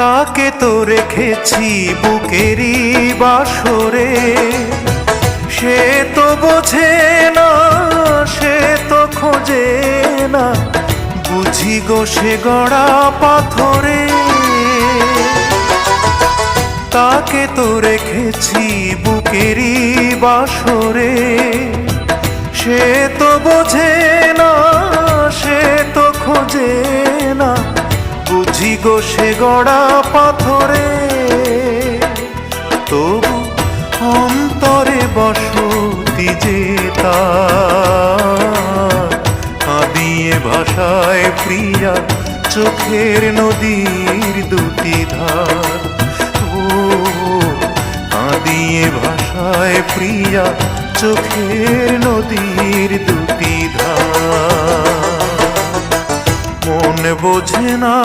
তাকে তো রেখেছি বুকেরই বাসরে, সে তো বোঝে না, সে তো খোঁজে না, বুঝি গো সে গড়া পাথরে। তাকে তো রেখেছি বুকেরই বাসরে, সে তো বোঝে না, সে তো খোঁজে না, বুঝি গো সে গড়া পাথরে। তবু অন্তরে বসতি যে তার, কাঁদিয়ে ভাষায় প্রিয়া চোখের নদীর দুটি ধার। ও কাঁদিয়ে ভাষায় প্রিয়া চোখের নদীর দুটি ধার। মন বোঝে না